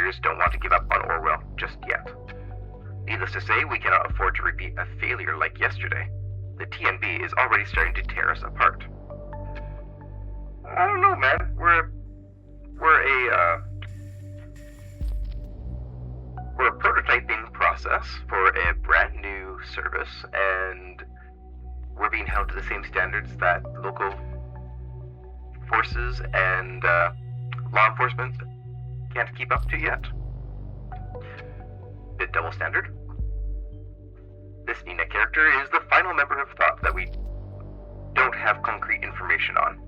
producers don't want to give up on Orwell just yet. Needless to say, we cannot afford to repeat a failure like yesterday. The TNB is already starting to tear us apart. I don't know, man. We're a prototyping process for a brand new service, and we're being held to the same standards that local forces and law enforcement can't keep up to yet. Bit double standard. This Nina character is the final member of Thought that we don't have concrete information on.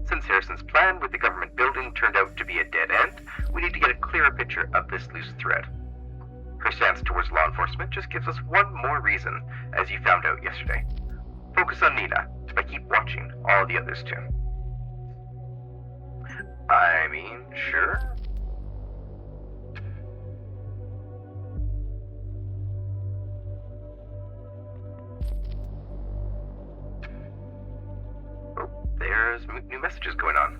Since Harrison's plan with the government building turned out to be a dead end, we need to get a clearer picture of this loose thread. Her stance towards law enforcement just gives us one more reason, as you found out yesterday. Focus on Nina, but keep watching all the others too. I mean, sure. There's new messages going on.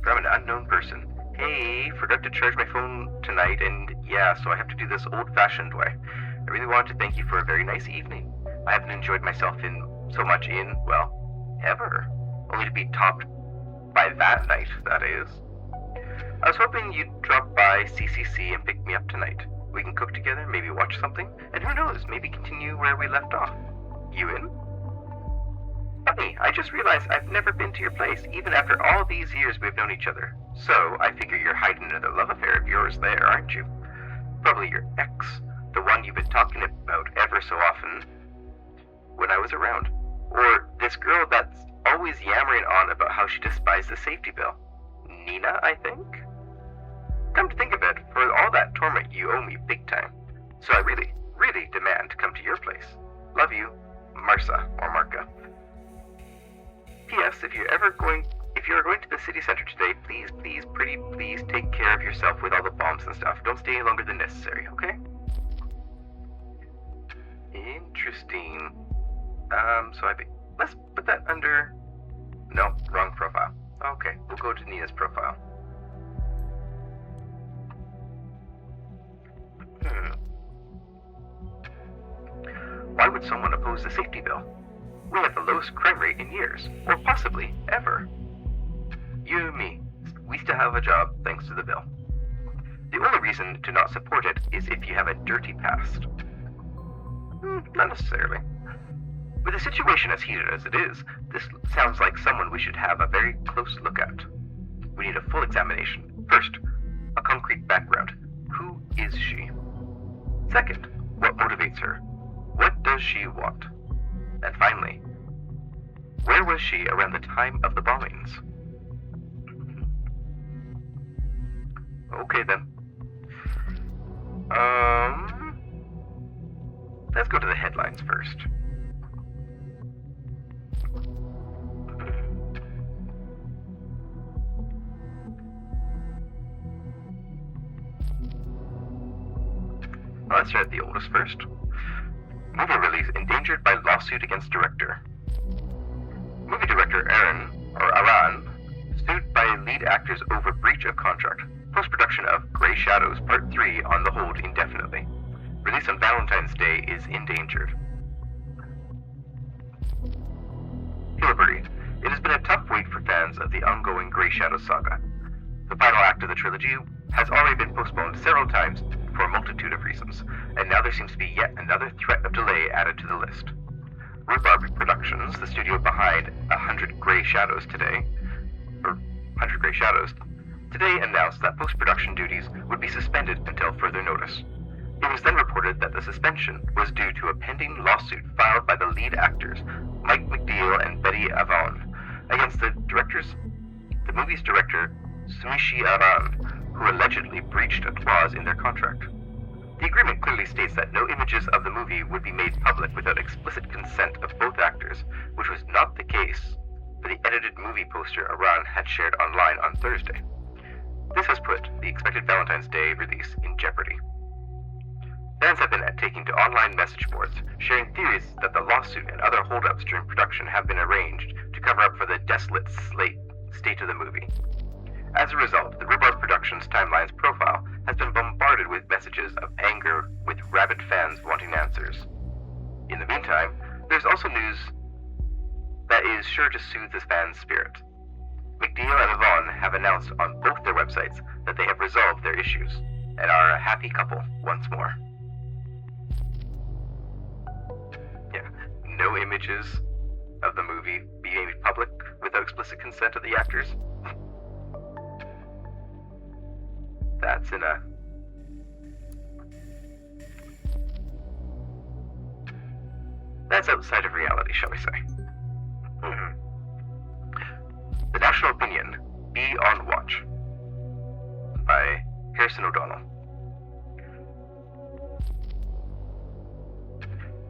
From an unknown person. Hey, forgot to charge my phone tonight, and yeah, so I have to do this old-fashioned way. I really wanted to thank you for a very nice evening. I haven't enjoyed myself so much in, well, ever. Only to be topped by that night, that is. I was hoping you'd drop by CCC and pick me up tonight. We can cook together, maybe watch something, and who knows, maybe continue where we left off. You in? Funny, I just realized I've never been to your place, even after all these years we've known each other. So, I figure you're hiding another love affair of yours there, aren't you? Probably your ex, the one you've been talking about ever so often when I was around. Or this girl that's always yammering on about how she despised the safety bill. Nina, I think? Come to think of it, for all that torment you owe me big time. So I really, really demand to come to your place. Love you, Marsa, or Marka. P.S. If you're going to the city center today, please take care of yourself with all the bombs and stuff. Don't stay longer than necessary, okay? Interesting. Let's put that under... No, wrong profile. Okay, we'll go to Nina's profile. Why would someone oppose the safety bill? We have the lowest crime rate in years, or possibly ever. You and me, we still have a job thanks to the bill. The only reason to not support it is if you have a dirty past. Not necessarily. With the situation as heated as it is, this sounds like someone we should have a very close look at. We need a full examination. First, a concrete background. Who is she? Second, what motivates her? What does she want? And finally, where was she around the time of the bombings? Okay then. Let's go to the headlines first. Let's start at the oldest first. Movie release endangered by lawsuit against director. Movie director Aran sued by lead actors over breach of contract. Post-production of Grey Shadows Part 3 on the hold indefinitely. Release on Valentine's Day is endangered. Hillary. It has been a tough wait for fans of the ongoing Grey Shadows saga. The final act of the trilogy has already been postponed several times for a multitude of reasons, and now there seems to be yet another threat of delay added to the list. Rhubarb Productions, the studio behind 100 Grey Shadows today announced that post-production duties would be suspended until further notice. It was then reported that the suspension was due to a pending lawsuit filed by the lead actors, Mike McNeil and Betty Avon, against the movie's director, Sumishi Aran, who allegedly breached a clause in their contract. The agreement clearly states that no images of the movie would be made public without explicit consent of both actors, which was not the case for the edited movie poster Aran had shared online on Thursday. This has put the expected Valentine's Day release in jeopardy. Fans have been taking to online message boards, sharing theories that the lawsuit and other holdups during production have been arranged to cover up for the desolate state of the movie. As a result, the Rhubarb Productions Timeline's profile has been bombarded with messages of anger, with rabid fans wanting answers. In the meantime, there's also news that is sure to soothe the fans' spirit. McNeil and Yvonne have announced on both their websites that they have resolved their issues and are a happy couple once more. Yeah, no images of the movie being made public without explicit consent of the actors. That's outside of reality, shall we say. The National Opinion, Be on Watch, by Harrison O'Donnell.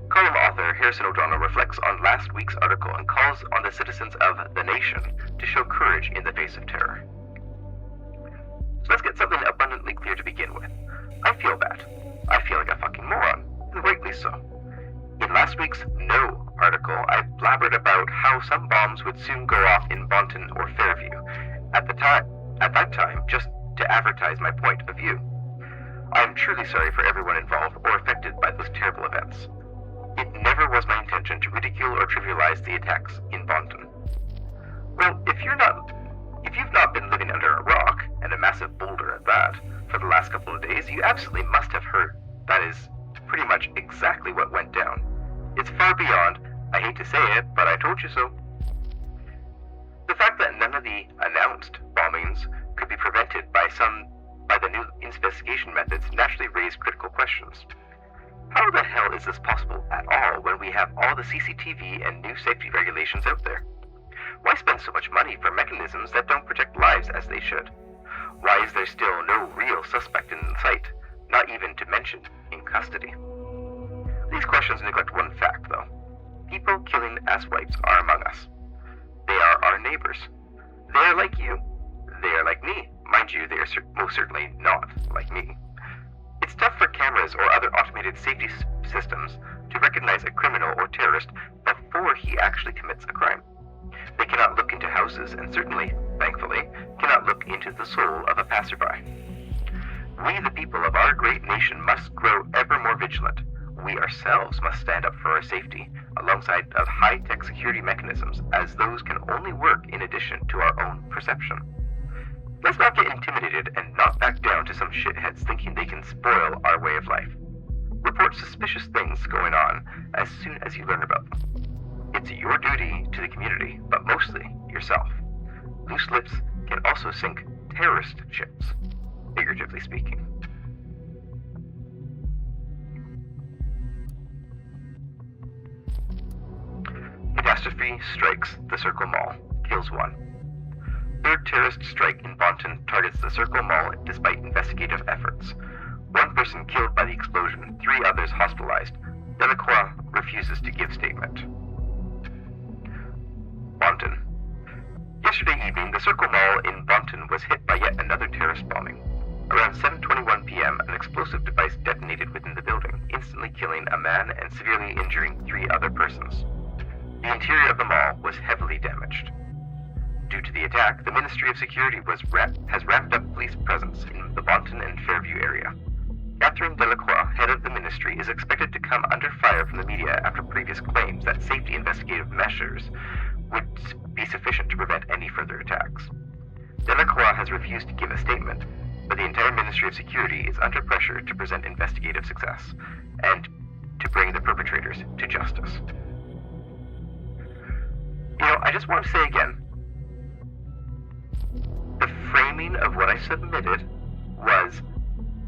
Column author Harrison O'Donnell reflects on last week's article and calls on the citizens of the nation to show courage in the face of terror. So let's get something abundantly clear to begin with. I feel bad. I feel like a fucking moron, and rightly so. In last week's No article, I blabbered about how some bombs would soon go off in Bonton or Fairview, at that time, just to advertise my point of view. I am truly sorry for everyone involved or affected by those terrible events. It never was my intention to ridicule or trivialize the attacks in Bonton. Well, if you've not been living under a rock, and a massive boulder at that, for the last couple of days, you absolutely must have heard that is pretty much exactly what went down. It's far beyond, I hate to say it, but I told you so. The fact that none of the announced bombings could be prevented by the new investigation methods naturally raised critical questions. How the hell is this possible at all when we have all the CCTV and new safety regulations out there? Why spend so much money for mechanisms that don't protect lives as they should? Why is there still no real suspect in sight, not even to mention in custody? These questions neglect one fact, though. People killing asswipes are among us. They are our neighbors. They are like you. They are like me. Mind you, they are most certainly not like me. It's tough for cameras or other automated safety systems to recognize a criminal or terrorist before he actually commits a crime. They cannot look into houses and certainly, thankfully, cannot look into the soul of a passerby. We, the people of our great nation, must grow ever more vigilant. We ourselves must stand up for our safety, alongside of high-tech security mechanisms, as those can only work in addition to our own perception. Let's not get intimidated and not back down to some shitheads thinking they can spoil our way of life. Report suspicious things going on as soon as you learn about them. It's your duty to the community, but mostly yourself. Loose lips can also sink terrorist ships, figuratively speaking. Catastrophe strikes the Circle Mall, kills one. Third terrorist strike in Bonton targets the Circle Mall despite investigative efforts. One person killed by the explosion, 3 others hospitalized. Delacroix refuses to give statement. Bonton. Yesterday evening, the Circle Mall in Bonton was hit by yet another terrorist bombing. Around 7:21 p.m., an explosive device detonated within the building, instantly killing a man and severely injuring 3 other persons. The interior of the mall was heavily damaged. Due to the attack, the Ministry of Security has ramped up police presence in the Bonton and Fairview area. Catherine Delacroix, head of the ministry, is expected to come under fire from the media after previous claims that safety investigative measures would be sufficient to prevent any further attacks. Delacroix has refused to give a statement, but the entire Ministry of Security is under pressure to present investigative success and to bring the perpetrators to justice. I just want to say again, the framing of what I submitted was,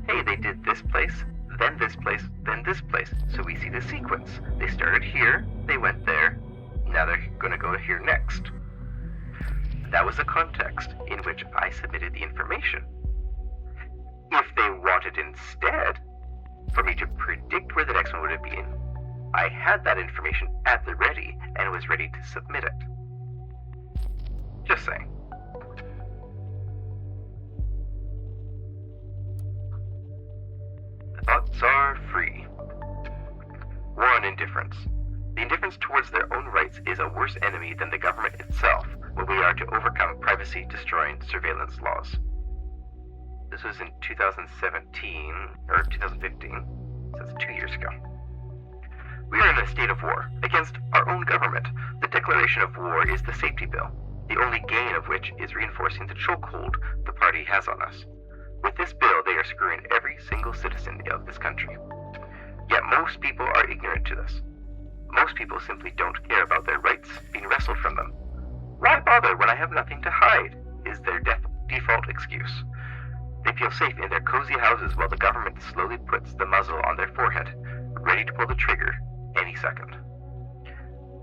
hey, they did this place, then this place, then this place. So we see the sequence. They started here, they went there, now they're going to go here next. That was the context in which I submitted the information. If they wanted instead for me to predict where the next one would have been, I had that information at the ready and was ready to submit it. Just saying. The thoughts are free. War on indifference. The indifference towards their own rights is a worse enemy than the government itself, when we are to overcome privacy-destroying surveillance laws. This was in 2017, or 2015, so that's 2 years ago. We are in a state of war against our own government. The declaration of war is the safety bill, the only gain of which is reinforcing the chokehold the party has on us. With this bill, they are screwing every single citizen of this country. Yet most people are ignorant to this. Most people simply don't care about their rights being wrestled from them. Why bother when I have nothing to hide, is their default excuse. They feel safe in their cozy houses while the government slowly puts the muzzle on their forehead, ready to pull the trigger any second.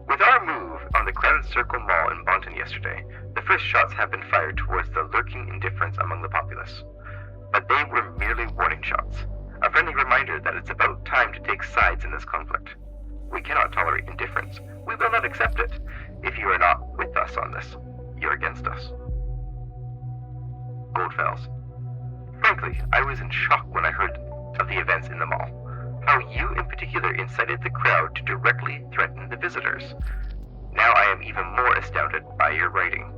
With our move on the crowded Circle Mall in Bonton yesterday, the first shots have been fired towards the lurking indifference among the populace. But they were merely warning shots, a friendly reminder that it's about time to take sides in this conflict. We cannot tolerate indifference. We will not accept it. If you are not with us on this, you're against us. Goldfells. Frankly, I was in shock when I heard of the events in the mall. How you in particular incited the crowd to directly threaten the visitors. Now I am even more astounded by your writing.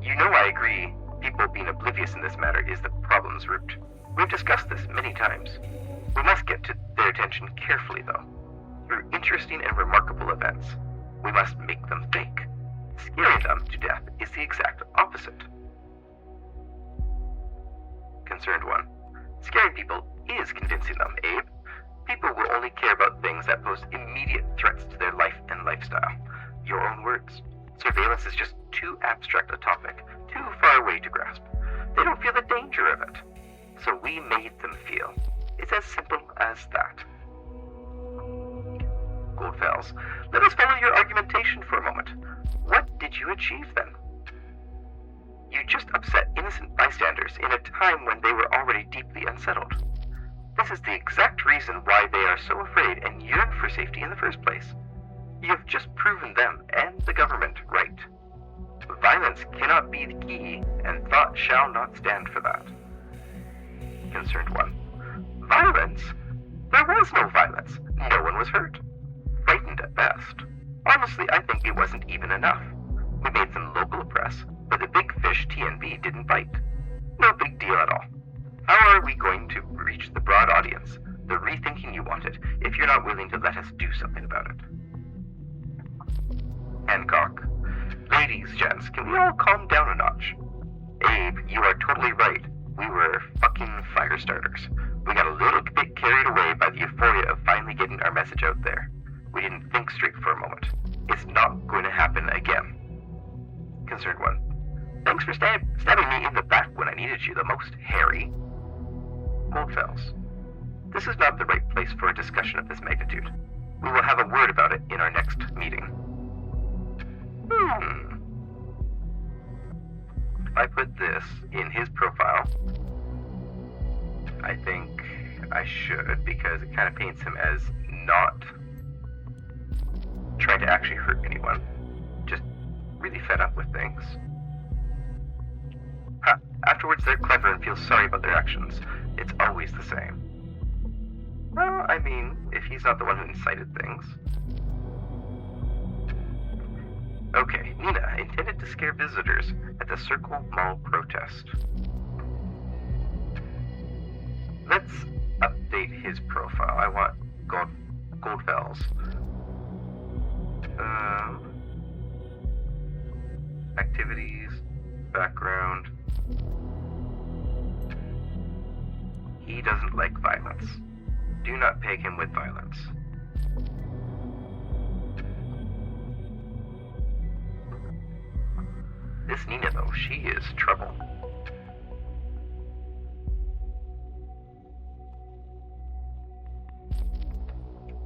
You know I agree, people being oblivious in this matter is the problem's root. We've discussed this many times. We must get to their attention carefully, though. Through interesting and remarkable events, we must make them think. Scaring them to death is the exact opposite. Concerned one. Scaring people is convincing them, Abe. People will only care about things that pose immediate threats to their life and lifestyle. Your own words. Surveillance is just too abstract a topic, too far away to grasp. They don't feel the danger of it. So we made them feel. It's as simple as that. Goldfells, let us follow your argumentation for a moment. What did you achieve then? You just upset innocent bystanders in a time when they were already deeply unsettled. This is the exact reason why they are so afraid and yearn for safety in the first place. You have just proven them and the government right. Violence cannot be the key, and thought shall not stand for that. Concerned one. Violence? There was no violence. No one was hurt. Frightened at best. Honestly, I think it wasn't even enough. We made some local press, but the big fish TNB didn't bite. No big deal at all. How are we going to reach the broad audience, the rethinking you wanted, if you're not willing to let us do something about it? Hancock. Ladies, gents, can we all calm down a notch? Abe, you are totally right. We were fucking fire starters. We got a little bit carried away by the euphoria of finally getting our message out there. We didn't think straight for a moment. It's not going to happen again. Concerned one. Thanks for stabbing me in the back when I needed you the most, Harry. Goldfells. This is not the right place for a discussion of this magnitude. We will have a word about it in our next meeting. If I put this in his profile, I think I should, because it kind of paints him as not trying to actually hurt anyone, just really fed up with things. Afterwards they're clever and feel sorry about their actions. It's always the same. Well, I mean, if he's not the one who incited things. Okay, Nina intended to scare visitors at the Circle Mall protest. Let's update his profile. I want Goldfells. Activities, background. He doesn't like violence. Do not peg him with violence. This Nina, though, she is trouble.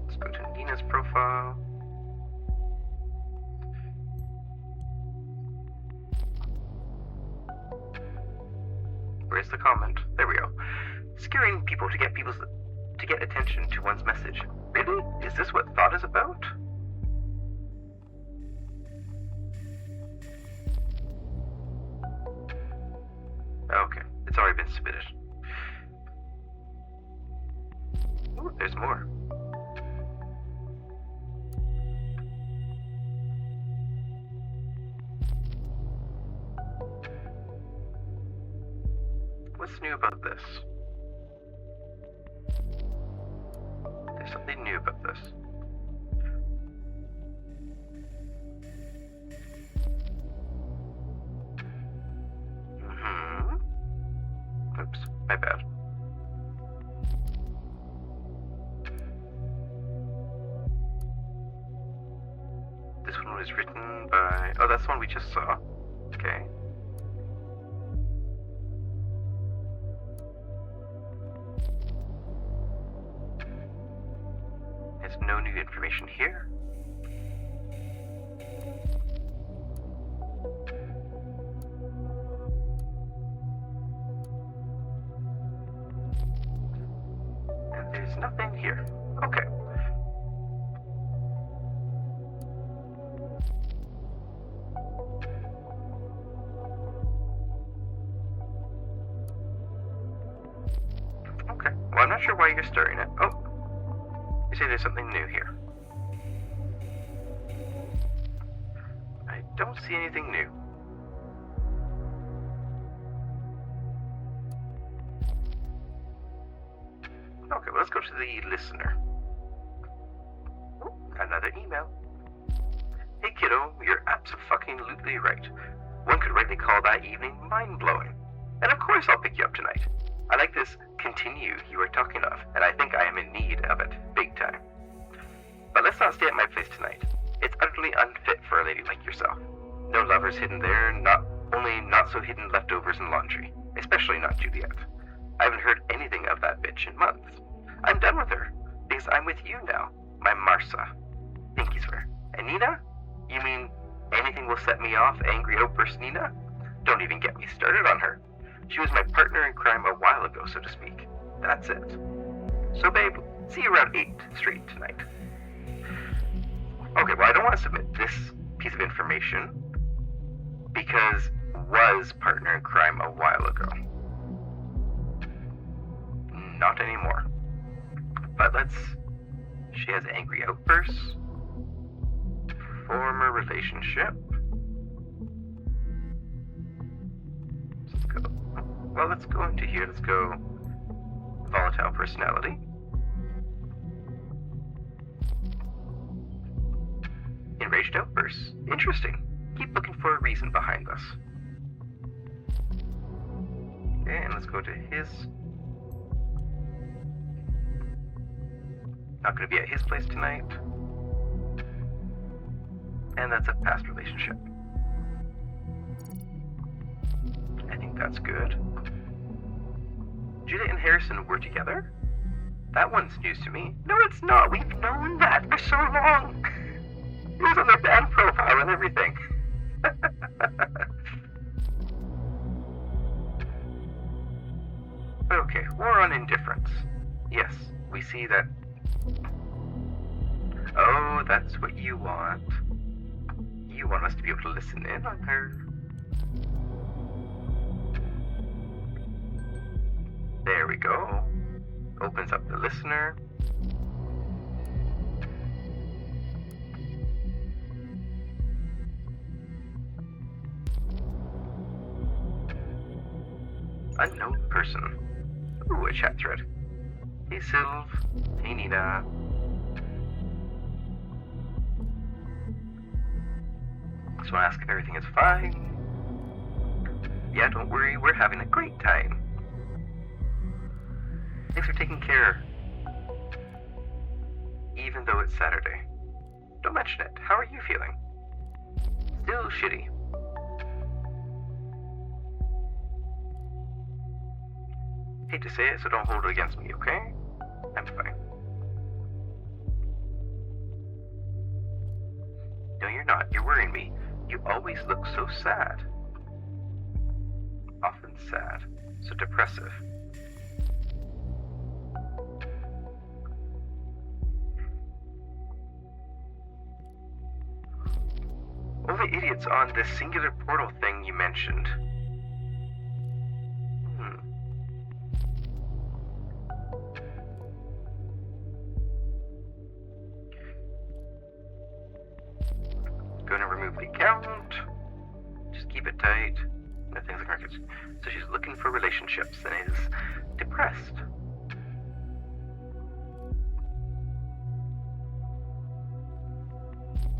Let's go to Nina's profile. Where's the comment? There we go. Scaring people to get attention to one's message. Really? Is this what thought is about? Okay, it's already been submitted. Ooh, there's more. what's new about this? There's something new about this. Oops, my bad. This one was written by... Oh, that's the one we just saw. Okay. There's no new information here. And there's nothing here. Okay. Okay. Well, I'm not sure why you're stirring it. Oh. You say there's something new here. I don't see anything new. Okay, well, let's go to the listener. Oh, another email. Hey kiddo, you're abso-fucking-lutely right. One could rightly call that evening mind-blowing. And of course I'll pick you up tonight. I like this continue you were talking of, and I think I am in need of it, big time. But let's not stay at my place tonight. It's utterly unfit for a lady like yourself. No lovers hidden there, not only not so hidden leftovers and laundry. Especially not Juliet. I haven't heard anything of that bitch in months. I'm done with her, because I'm with you now, my Marsa. Pinky swear. And Nina? You mean anything will set me off, angry outburst Nina? Don't even get me started on her. She was my partner in crime a while ago, so to speak. That's it. So babe, see you around 8 straight tonight. Okay, well I don't want to submit this piece of information because was partner in crime a while ago. Not anymore. But she has angry outbursts. Former relationship. Let's go. Well, let's go into here. Let's go volatile personality. Enraged outbursts. Interesting. Keep looking for a reason behind this. Okay, and let's go to his. Not going to be at his place tonight. And that's a past relationship. I think that's good. Juliet and Harrison were together? That one's news to me. No, it's not. We've known that for so long. It was on their band profile and everything. Okay, war on indifference. Yes, we see that. Oh, that's what you want. You want us to be able to listen in on her. There we go. Opens up the listener. Unknown person. Ooh, a chat thread. Hey Sylv. Hey Nina. Just want to ask if everything is fine. Yeah, don't worry, we're having a great time. Thanks for taking care. Even though it's Saturday. Don't mention it. How are you feeling? Still shitty. Hate to say it, so don't hold it against me, okay? I'm fine. No, you're not. You're worrying me. You always look so sad. Often sad. So depressive. All the idiots on this singular portal thing you mentioned. Gonna remove the account. Just keep it tight. No things like records. So she's looking for relationships and is depressed.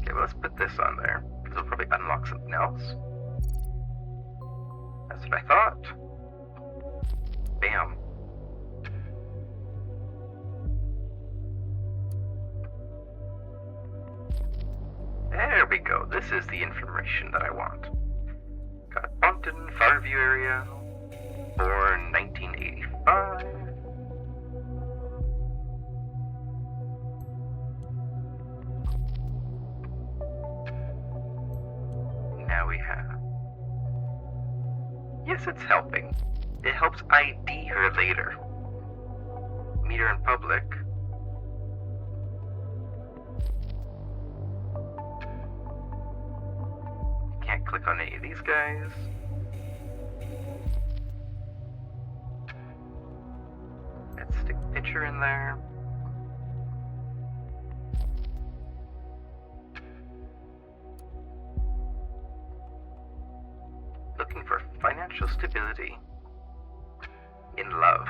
Okay, well, let's put this on there, because it'll probably unlock something else. That's what I thought. Bam. There we go. This is the information that I want. Got Bompton, Farview area, born 1985. Now we have... Yes, it's helping. It helps ID her later. Meet her in public. Can't click on any of these guys. Let's stick a picture in there. Looking for financial stability. In love.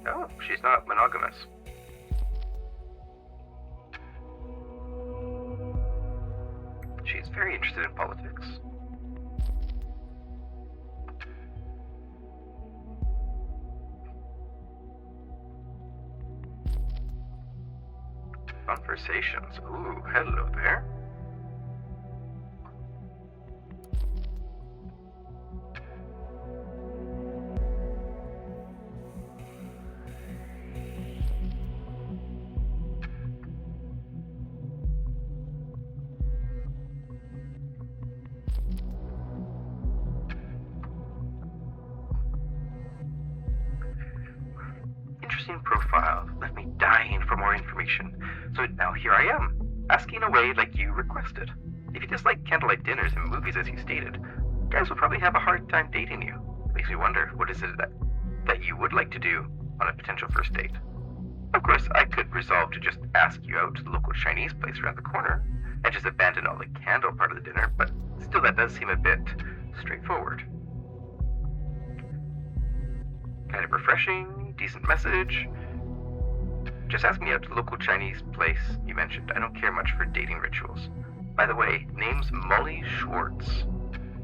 Oh, she's not monogamous. She's very interested in politics. Conversations. Ooh, hello there. Interesting profile. Left me dying for more information. So now here I am, asking away like you requested. If you dislike candlelight dinners and movies as you stated, guys will probably have a hard time dating you. Makes me wonder, what is it that you would like to do on a potential first date? Of course, I could resolve to just ask you out to the local Chinese place around the corner and just abandon all the candle part of the dinner, but still that does seem a bit straightforward. Kind of refreshing, decent message. Just ask me out to the local Chinese place you mentioned. I don't care much for dating rituals. By the way, name's Molly Schwartz.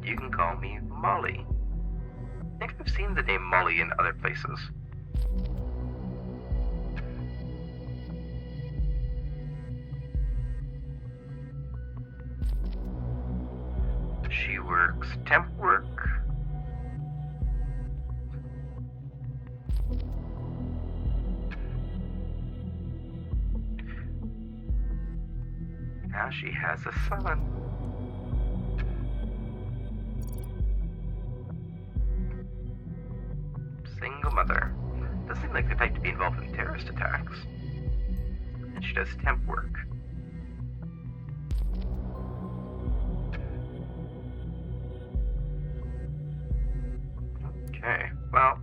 You can call me Molly. I think I've seen the name Molly in other places. She works temp work. Now she has a son. Single mother. Doesn't seem like the type to be involved in terrorist attacks. And she does temp work. Okay, well,